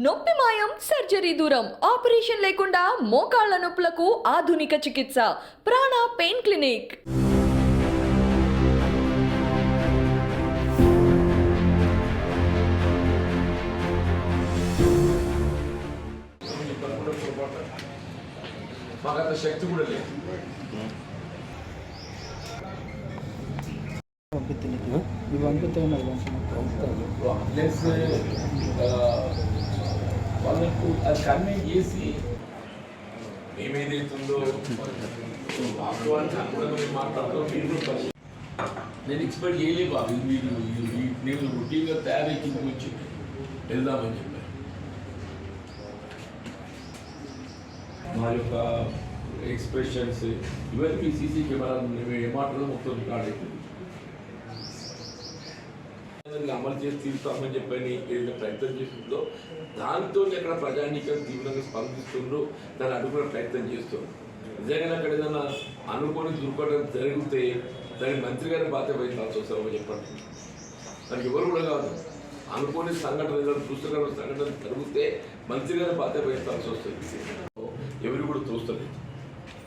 నొప్పి మాయం సర్జరీ దూరం ఆపరేషన్ లేకుండా మోకాళ్ల నొప్పులకు ఆధునిక చికిత్స ప్రాణ పెయిన్ క్లినిక్. మాకంత శక్తి కూడా లేదు. ప్లస్ వాళ్ళకు అది కన్వే చేసి మేమేదైతుందో వాస్తవానికి అనుకూలంగా మాట్లాడుతూ మీరు నేను ఎక్స్పెక్ట్ చేయలేదు బాబు. మీరు నేను రొటీన్గా తయారై కిందకి వచ్చి వెళ్దామని చెప్పాను. మా యొక్క ఎక్స్ప్రెషన్స్ ఇవన్నీ సీసీ కెమెరా ఏమాటలో మొత్తం రికార్డ్ అవుతుంది. అమలు చేసి తీరుతామని చెప్పని ఏదైతే ప్రయత్నం చేస్తుందో దాంతో అక్కడ ప్రజానీకం తీవ్రంగా స్పందిస్తుండ్రో దాన్ని అడుగునే ప్రయత్నం చేస్తుంది. నిజంగా అక్కడ ఏదైనా అనుకోని దుర్ఘటన జరిగితే దానికి మంత్రి గారిని బాధ్యత వహించాల్సి వస్తామని చెప్పండి. దానికి ఎవరు కూడా కాదు. అనుకోని సంఘటన పుస్తకాల సంఘటన జరిగితే మంత్రి గారిని బాధ్యత వహించాల్సి వస్తుంది. ఎవరు కూడా తోస్తలేదు.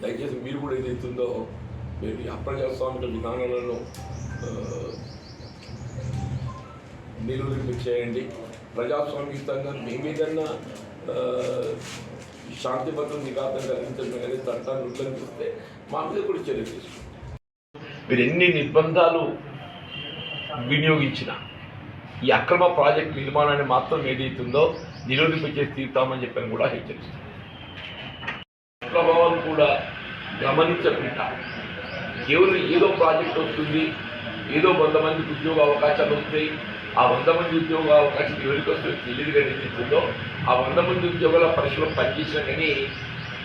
దయచేసి మీరు కూడా ఏదైతుందో మీరు అప్రజాస్వామిక విధానాలను నిరోధకం చేయండి. ప్రజాస్వామ్యుతంగా మేమేదన్నా శాంతి భద్రత నిఘాతం కలిగించడం కానీ చట్టాన్ని ఉల్లంఘిస్తే మా మీద కూడా చర్య తీసుకుంటాం. మీరు ఎన్ని నిర్బంధాలు వినియోగించిన ఈ అక్రమ ప్రాజెక్టు నిర్మాణాన్ని మాత్రం ఏదైతుందో నిరోధింప చేసి తీరుతామని చెప్పని కూడా హెచ్చరిస్తాం. ప్రభావాలు కూడా గమనించకుండా కేవలం ఏదో ప్రాజెక్ట్ వస్తుంది, ఏదో 100 మందికి ఉద్యోగ అవకాశాలు వస్తాయి, ఆ 100 మంది ఉద్యోగ అవకాశం ఎవరికి వస్తుందో తెలియదు కానీ ఏదైతుందో ఆ 100 మంది ఉద్యోగాల పరిశ్రమ పనిచేసినా కానీ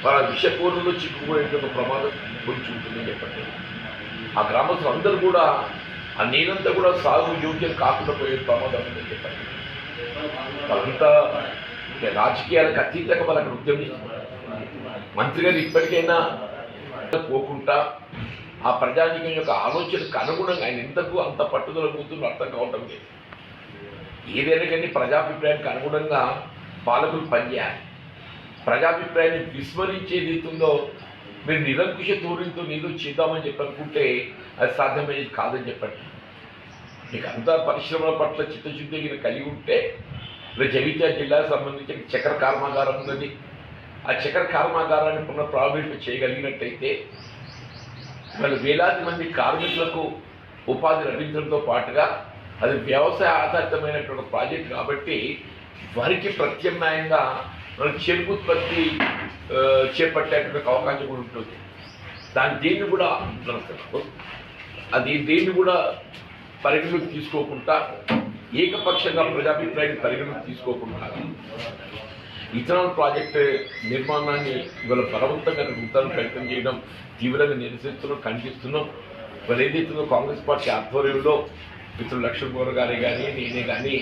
వాళ్ళ విషపూర్ణంలో చిక్కుకునేటువంటి ప్రమాదం పొంచి ఉంటుందని చెప్పండి. ఆ గ్రామస్తులు అందరూ కూడా ఆ నీరంతా కూడా సాగు యోగ్యం కాకుండా పోయే ప్రమాదం ఉందని చెప్పండి. వాళ్ళంతా రాజకీయాలకు అతీతంగా వాళ్ళకి ఉద్యమిస్తున్నారు. మంత్రి గారు ఇప్పటికైనా పోకుండా ఆ ప్రజానీకం యొక్క ఆలోచనకు అనుగుణంగా ఆయన ఎంతకు అంత పట్టుదల కూతురు అర్థం కావటం లేదు. ఏదైనా కానీ ప్రజాభిప్రాయానికి అనుగుణంగా పాలకులు పనిచేయాలి. ప్రజాభిప్రాయాన్ని విస్మరించేది అవుతుందో మీరు నిరంకుశ ధోరణితో నీళ్ళు చేద్దామని చెప్పనుకుంటే అది సాధ్యమయ్యేది కాదని చెప్పండి. మీకు అంత పరిశ్రమల పట్ల చిత్తశుద్ధి కలిగి ఉంటే జగిత్యాల జిల్లాకు సంబంధించిన చక్కెర కర్మాగారం ఉన్నది. ఆ చక్కెర కర్మాగారాన్ని పునఃప్రారంభింప చేయగలిగినట్టయితే వాళ్ళు వేలాది మంది కార్మికులకు ఉపాధి లభించడంతో పాటుగా అది వ్యవసాయ ఆధారితమైనటువంటి ప్రాజెక్ట్ కాబట్టి వారికి ప్రత్యామ్నాయంగా మనం చెరుకు ఉత్పత్తి చేపట్టేటువంటి అవకాశం కూడా ఉంటుంది. దీన్ని కూడా దీన్ని కూడా పరిగణలోకి తీసుకోకుండా ఏకపక్షంగా ప్రజాభిప్రాయాన్ని పరిగణలోకి తీసుకోకుండా ఇథనాల్ ప్రాజెక్టు నిర్మాణాన్ని ఇవాళ బలవంతంగా నడుపుతాను ప్రయత్నం చేయడం తీవ్రంగా నిరసిస్తున్నాం, ఖండిస్తున్నాం. ఇవాళ ఏదైతుందో కాంగ్రెస్ పార్టీ ఆధ్వర్యంలో మిత్రులు లక్ష్మణ్ గారే కానీ నేనే కానీ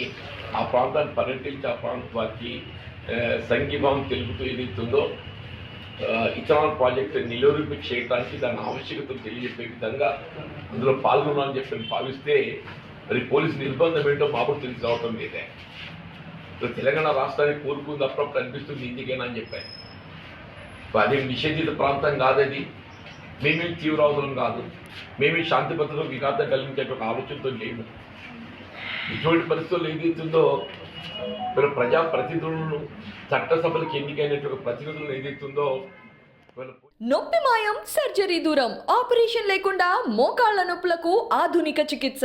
ఆ ప్రాంతాన్ని పర్యటించి ఆ ప్రాంత వారికి సంఘీభావం తెలుపుతూ ఏదైతుందో ఇథనాల్ ప్రాజెక్టు నిలువరింపు చేయడానికి దాని ఆవశ్యకతను తెలియజెప్పే విధంగా అందులో పాల్గొనాలని చెప్పి భావిస్తే మరి పోలీసు నిర్బంధం ఏంటో మాకు తెలిసి రావటం లేదే. తెలంగాణ రాష్ట్రానికి కోరుకుంది అప్పుడప్పుడు అనిపిస్తుంది ఇందుకేనా అని చెప్పాను. అదే నిషేధిత ప్రాంతం కాదది. మేమేమి తీవ్రవాదులం కాదు, మేమీ శాంతి భద్రతకు విఘాతం కలిగించేటువంటి ఆలోచనతో లేము. ఇటువంటి పరిస్థితుల్లో ఏదైతుందో వీళ్ళ ప్రజాప్రతినిధులను చట్టసభలకు ఎన్నికైనటువంటి ప్రతినిధులను ఏదైతుందో నొప్పి మాయం సర్జరీ దూరం ఆపరేషన్ లేకుండా మోకాళ్ల నొప్పులకు ఆధునిక చికిత్స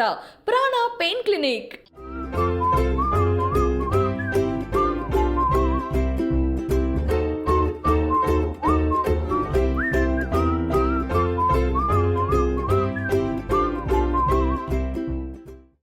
ప్రాణ పెయిన్ క్లినిక్.